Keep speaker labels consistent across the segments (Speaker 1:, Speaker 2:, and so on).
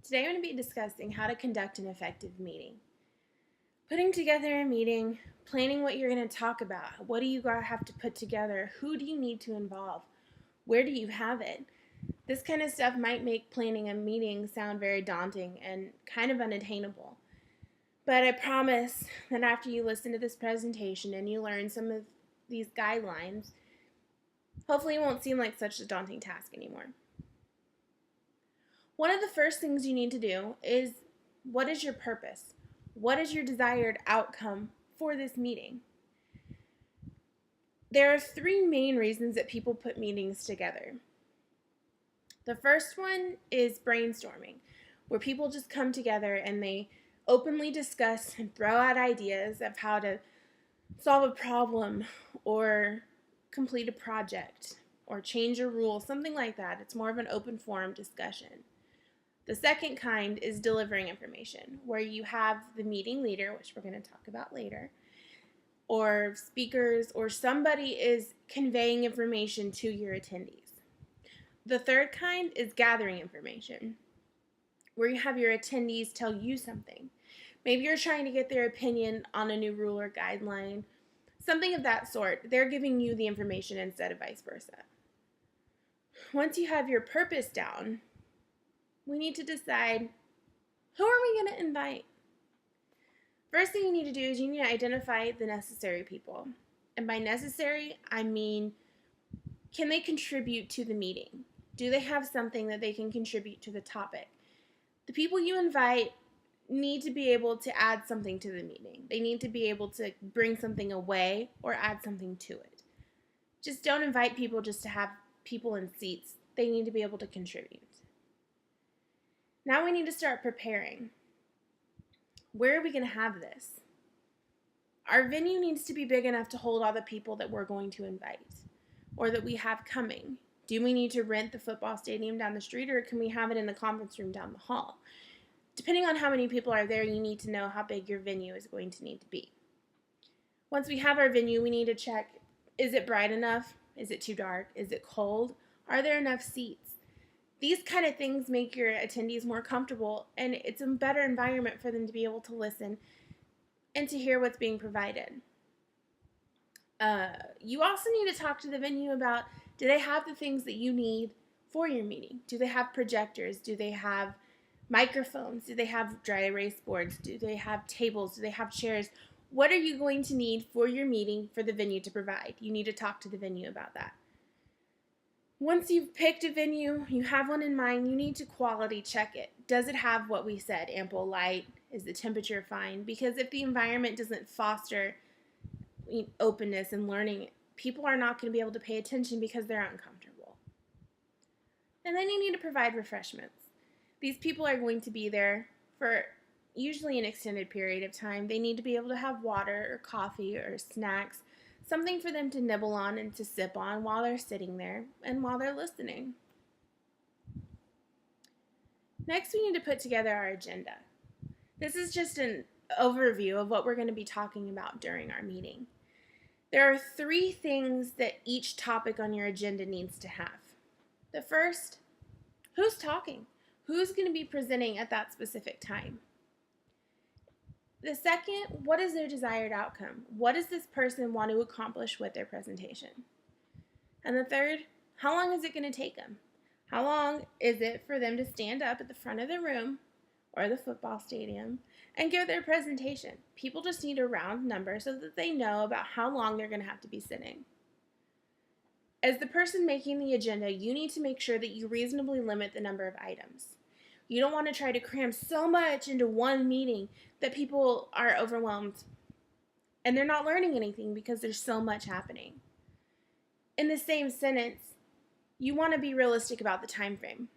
Speaker 1: Today I'm going to be discussing how to conduct an effective meeting. Putting together a meeting, planning what you're going to talk about, what do you have to put together, who do you need to involve, where do you have it? This kind of stuff might make planning a meeting sound very daunting and kind of unattainable. But I promise that after you listen to this presentation and you learn some of these guidelines, hopefully it won't seem like such a daunting task anymore. One of the first things you need to do is, what is your purpose? What is your desired outcome for this meeting? There are three main reasons that people put meetings together. The first one is brainstorming, where people just come together and they openly discuss and throw out ideas of how to solve a problem or complete a project or change a rule, something like that. It's more of an open forum discussion. The second kind is delivering information, where you have the meeting leader, which we're going to talk about later, or speakers, or somebody is conveying information to your attendees. The third kind is gathering information, where you have your attendees tell you something. Maybe you're trying to get their opinion on a new rule or guideline, something of that sort. They're giving you the information instead of vice versa. Once you have your purpose down, we need to decide, who are we going to invite? First thing you need to do is you need to identify the necessary people. And by necessary, I mean, can they contribute to the meeting? Do they have something that they can contribute to the topic? The people you invite need to be able to add something to the meeting. They need to be able to bring something away or add something to it. Just don't invite people just to have people in seats. They need to be able to contribute. Now we need to start preparing. Where are we going to have this? Our venue needs to be big enough to hold all the people that we're going to invite or that we have coming. Do we need to rent the football stadium down the street, or can we have it in the conference room down the hall? Depending on how many people are there, you need to know how big your venue is going to need to be. Once we have our venue, we need to check, is it bright enough? Is it too dark? Is it cold? Are there enough seats? These kind of things make your attendees more comfortable, and it's a better environment for them to be able to listen and to hear what's being provided. You also need to talk to the venue about, do they have the things that you need for your meeting? Do they have projectors? Do they have microphones? Do they have dry erase boards? Do they have tables? Do they have chairs? What are you going to need for your meeting for the venue to provide? You need to talk to the venue about that. Once you've picked a venue, you have one in mind, you need to quality check it. Does it have what we said, ample light? Is the temperature fine? Because if the environment doesn't foster openness and learning, people are not going to be able to pay attention because they're uncomfortable. And then you need to provide refreshments. These people are going to be there for usually an extended period of time. They need to be able to have water or coffee or snacks, something for them to nibble on and to sip on while they're sitting there and while they're listening. Next, we need to put together our agenda. This is just an overview of what we're going to be talking about during our meeting. There are three things that each topic on your agenda needs to have. The first, who's talking? Who's going to be presenting at that specific time? The second, what is their desired outcome? What does this person want to accomplish with their presentation? And the third, how long is it going to take them? How long is it for them to stand up at the front of the room or the football stadium and give their presentation? People just need a round number so that they know about how long they're going to have to be sitting. As the person making the agenda, you need to make sure that you reasonably limit the number of items. You don't want to try to cram so much into one meeting that people are overwhelmed and they're not learning anything because there's so much happening. In the same sentence, you want to be realistic about the time frame.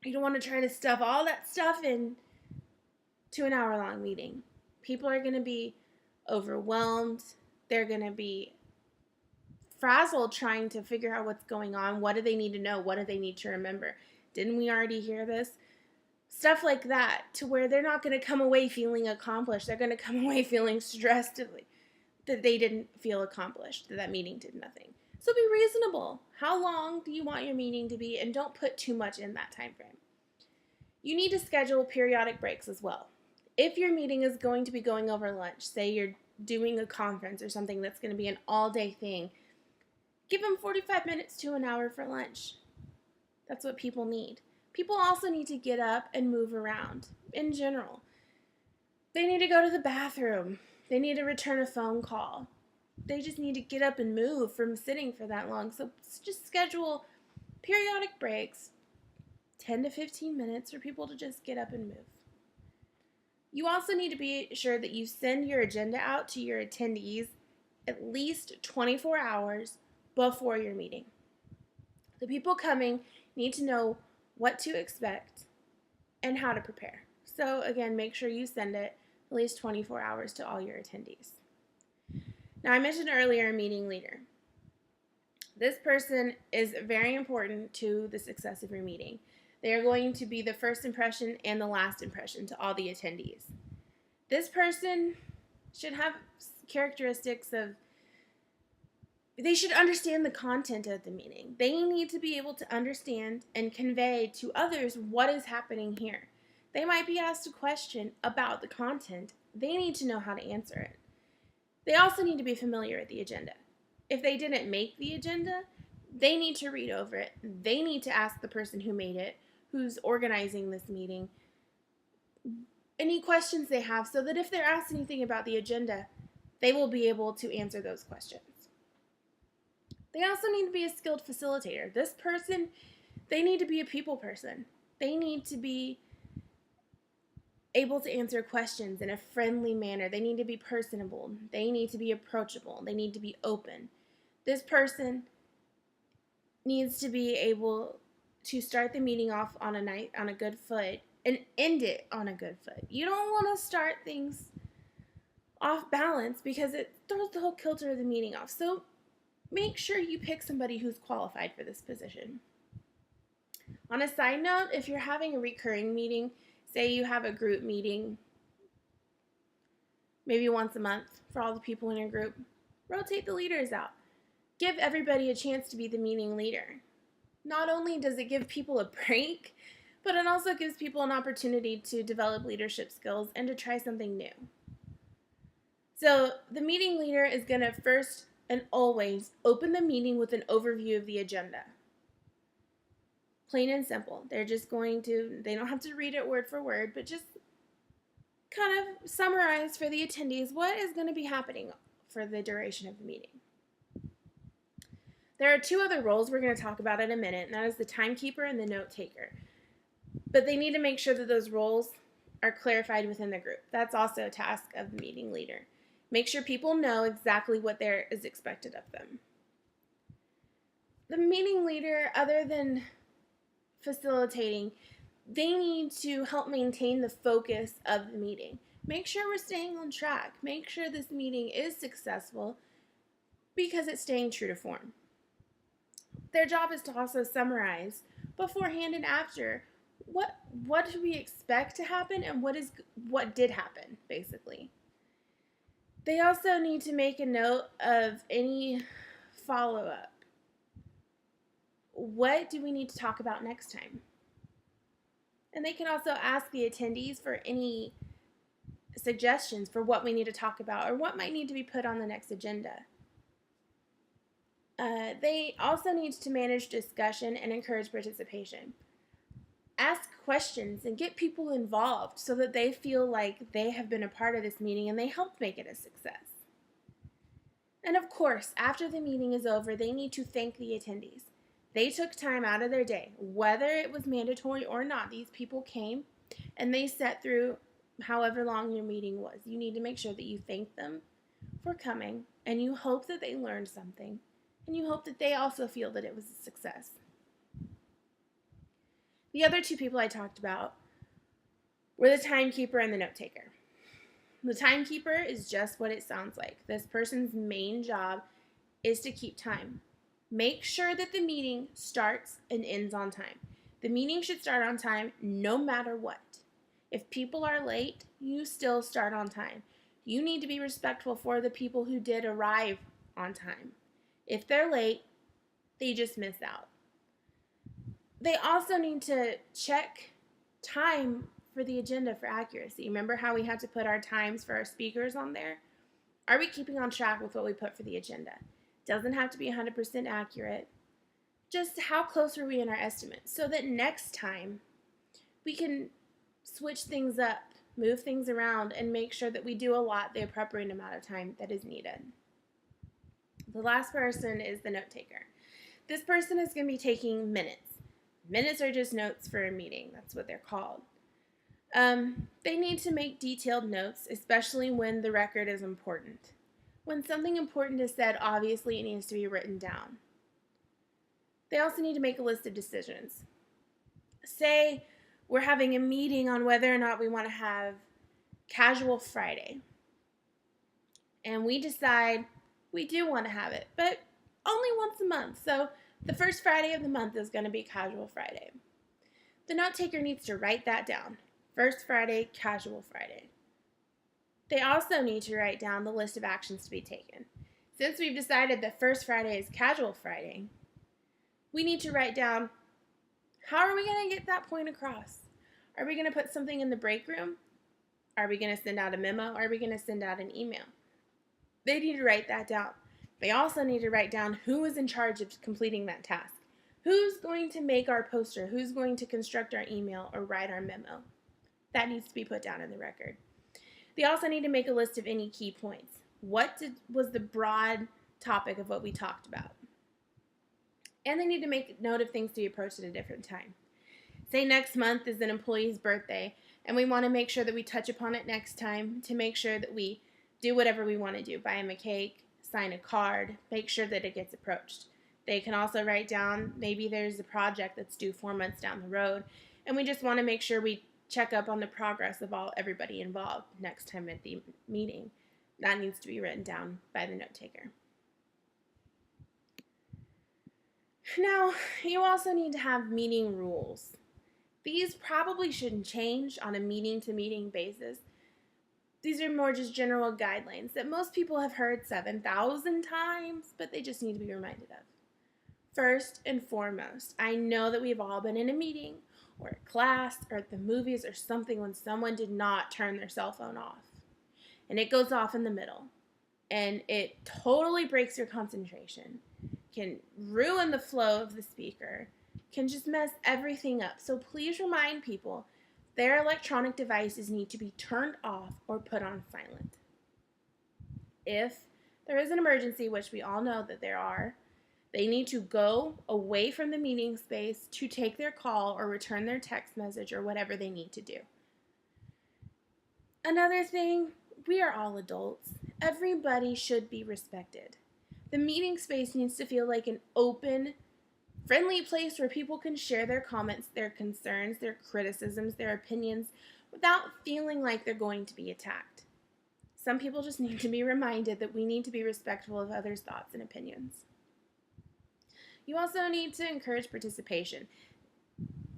Speaker 1: You don't want to try to stuff all that stuff in to an hour-long meeting. People are going to be overwhelmed. They're going to be frazzled trying to figure out what's going on. What do they need to know? What do they need to remember? Didn't we already hear this? Stuff like that, to where they're not going to come away feeling accomplished. They're going to come away feeling stressed that they didn't feel accomplished, that meeting did nothing. So be reasonable. How long do you want your meeting to be? And don't put too much in that time frame. You need to schedule periodic breaks as well. If your meeting is going to be going over lunch, say you're doing a conference or something that's going to be an all-day thing, give them 45 minutes to an hour for lunch. That's what people need. People also need to get up and move around in general. They need to go to the bathroom. They need to return a phone call. They just need to get up and move from sitting for that long. So just schedule periodic breaks, 10 to 15 minutes for people to just get up and move. You also need to be sure that you send your agenda out to your attendees at least 24 hours before your meeting. The people coming need to know what to expect and how to prepare. So again, make sure you send it at least 24 hours to all your attendees. Now, I mentioned earlier a meeting leader. This person is very important to the success of your meeting. They are going to be the first impression and the last impression to all the attendees. This person should have characteristics of, they should understand the content of the meeting. They need to be able to understand and convey to others what is happening here. They might be asked a question about the content. They need to know how to answer it. They also need to be familiar with the agenda. If they didn't make the agenda, they need to read over it. They need to ask the person who made it, who's organizing this meeting, any questions they have, so that if they're asked anything about the agenda, they will be able to answer those questions. They also need to be a skilled facilitator. This person, they need to be a people person. They need to be able to answer questions in a friendly manner. They need to be personable. They need to be approachable. They need to be open. This person needs to be able to start the meeting off on a good foot and end it on a good foot. You don't want to start things off balance because it throws the whole kilter of the meeting off. So make sure you pick somebody who's qualified for this position. On a side note, if you're having a recurring meeting, say you have a group meeting maybe once a month for all the people in your group, rotate the leaders out. Give everybody a chance to be the meeting leader. Not only does it give people a break, but it also gives people an opportunity to develop leadership skills and to try something new. So the meeting leader is going to first and always open the meeting with an overview of the agenda. Plain and simple. They don't have to read it word for word, but just kind of summarize for the attendees what is going to be happening for the duration of the meeting. There are two other roles we're going to talk about in a minute, and that is the timekeeper and the note taker. But they need to make sure that those roles are clarified within the group. That's also a task of the meeting leader. Make sure people know exactly what there is expected of them. The meeting leader, other than facilitating, they need to help maintain the focus of the meeting. Make sure we're staying on track. Make sure this meeting is successful because it's staying true to form. Their job is to also summarize beforehand and after what do we expect to happen and what did happen, basically. They also need to make a note of any follow-up. What do we need to talk about next time? And they can also ask the attendees for any suggestions for what we need to talk about or what might need to be put on the next agenda. They also need to manage discussion and encourage participation. Ask questions and get people involved so that they feel like they have been a part of this meeting and they helped make it a success. And of course, after the meeting is over, they need to thank the attendees. They took time out of their day, whether it was mandatory or not. These people came and they sat through however long your meeting was. You need to make sure that you thank them for coming and you hope that they learned something and you hope that they also feel that it was a success. The other two people I talked about were the timekeeper and the note taker. The timekeeper is just what it sounds like. This person's main job is to keep time. Make sure that the meeting starts and ends on time. The meeting should start on time no matter what. If people are late, you still start on time. You need to be respectful for the people who did arrive on time. If they're late, they just miss out. They also need to check time for the agenda for accuracy. Remember how we had to put our times for our speakers on there? Are we keeping on track with what we put for the agenda? Doesn't have to be 100% accurate. Just how close are we in our estimates so that next time we can switch things up, move things around, and make sure that we do allot the appropriate amount of time that is needed. The last person is the note taker. This person is going to be taking minutes. Minutes are just notes for a meeting. That's what they're called. They need to make detailed notes, especially when the record is important. When something important is said, obviously it needs to be written down. They also need to make a list of decisions. Say we're having a meeting on whether or not we want to have Casual Friday. And we decide we do want to have it, but only once a month. So the first Friday of the month is going to be Casual Friday. The note taker needs to write that down. First Friday, Casual Friday. They also need to write down the list of actions to be taken. Since we've decided that first Friday is Casual Friday, we need to write down, how are we going to get that point across? Are we going to put something in the break room? Are we going to send out a memo? Are we going to send out an email? They need to write that down. They also need to write down who is in charge of completing that task. Who's going to make our poster? Who's going to construct our email or write our memo? That needs to be put down in the record. They also need to make a list of any key points. What was the broad topic of what we talked about? And they need to make note of things to be approached at a different time. Say next month is an employee's birthday, and we want to make sure that we touch upon it next time to make sure that we do whatever we want to do. Buy him a cake, sign a card, make sure that it gets approached. They can also write down, maybe there's a project that's due 4 months down the road, and we just want to make sure we check up on the progress of everybody involved next time at the meeting. That needs to be written down by the note taker. Now, you also need to have meeting rules. These probably shouldn't change on a meeting-to-meeting basis. These are more just general guidelines that most people have heard 7,000 times, but they just need to be reminded of. First and foremost, I know that we've all been in a meeting or a class or at the movies or something when someone did not turn their cell phone off. And it goes off in the middle. And it totally breaks your concentration. Can ruin the flow of the speaker. Can just mess everything up. So please remind people their electronic devices need to be turned off or put on silent. If there is an emergency, which we all know that there are, they need to go away from the meeting space to take their call or return their text message or whatever they need to do. Another thing, we are all adults. Everybody should be respected. The meeting space needs to feel like an open, friendly place where people can share their comments, their concerns, their criticisms, their opinions without feeling like they're going to be attacked. Some people just need to be reminded that we need to be respectful of others' thoughts and opinions. You also need to encourage participation.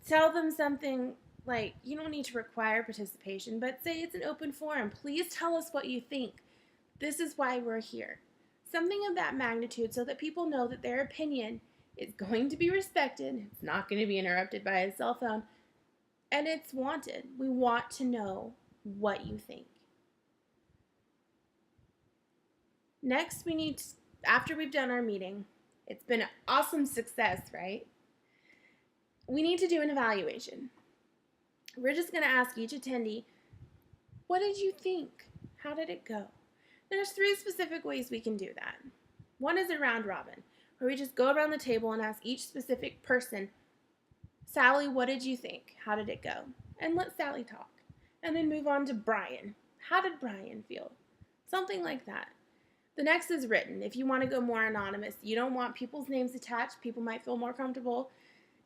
Speaker 1: Tell them something like, you don't need to require participation, but say it's an open forum. Please tell us what you think. This is why we're here. Something of that magnitude so that people know that their opinion is going to be respected. It's not going to be interrupted by a cell phone. And it's wanted. We want to know what you think. Next, we need to, after we've done our meeting, it's been an awesome success, right? We need to do an evaluation. We're just going to ask each attendee, what did you think? How did it go? There's 3 specific ways we can do that. One is a round robin, where we just go around the table and ask each specific person, Sally, what did you think? How did it go? And let Sally talk. And then move on to Brian. How did Brian feel? Something like that. The next is written. If you want to go more anonymous, you don't want people's names attached. People might feel more comfortable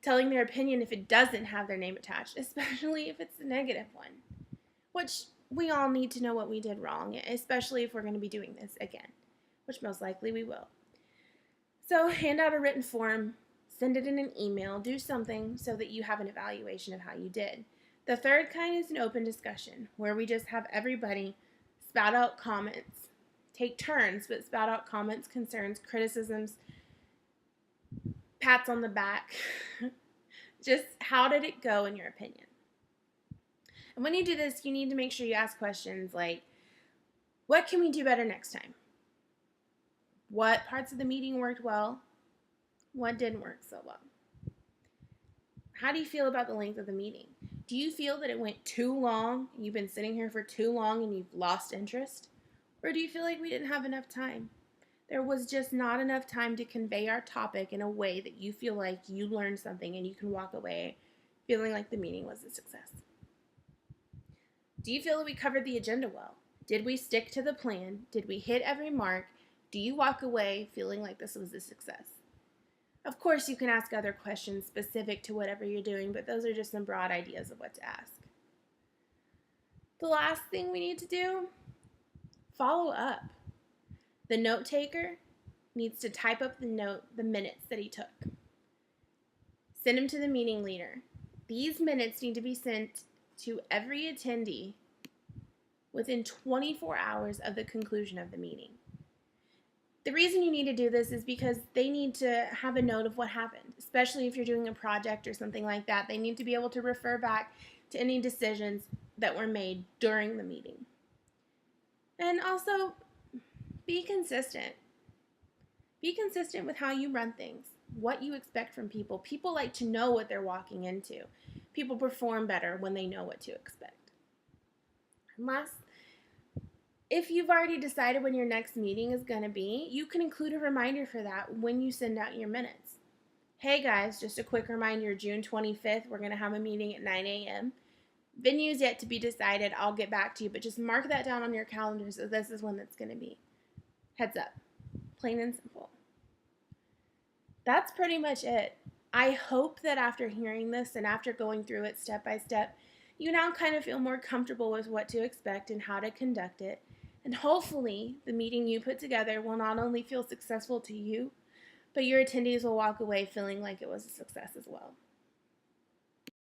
Speaker 1: telling their opinion if it doesn't have their name attached, especially if it's a negative one, which we all need to know what we did wrong, especially if we're going to be doing this again, which most likely we will. So hand out a written form, send it in an email, do something so that you have an evaluation of how you did. The third kind is an open discussion, where we just have everybody spout out comments. Take turns, but spout out comments, concerns, criticisms, pats on the back. Just how did it go in your opinion? And when you do this, you need to make sure you ask questions like, what can we do better next time? What parts of the meeting worked well? What didn't work so well? How do you feel about the length of the meeting? Do you feel that it went too long, you've been sitting here for too long and you've lost interest? Or do you feel like we didn't have enough time? There was just not enough time to convey our topic in a way that you feel like you learned something and you can walk away feeling like the meeting was a success. Do you feel that we covered the agenda well? Did we stick to the plan? Did we hit every mark? Do you walk away feeling like this was a success? Of course, you can ask other questions specific to whatever you're doing, but those are just some broad ideas of what to ask. The last thing we need to do, follow up. The note taker needs to type up the minutes that he took. Send them to the meeting leader. These minutes need to be sent to every attendee within 24 hours of the conclusion of the meeting. The reason you need to do this is because they need to have a note of what happened, especially if you're doing a project or something like that. They need to be able to refer back to any decisions that were made during the meeting. And also, be consistent. Be consistent with how you run things, what you expect from people. People like to know what they're walking into. People perform better when they know what to expect. And last, if you've already decided when your next meeting is going to be, you can include a reminder for that when you send out your minutes. Hey guys, just a quick reminder, June 25th, we're going to have a meeting at 9 a.m. Venue's yet to be decided. I'll get back to you, but just mark that down on your calendar so this is when it's going to be. Heads up. Plain and simple. That's pretty much it. I hope that after hearing this and after going through it step by step, you now kind of feel more comfortable with what to expect and how to conduct it. And hopefully, the meeting you put together will not only feel successful to you, but your attendees will walk away feeling like it was a success as well.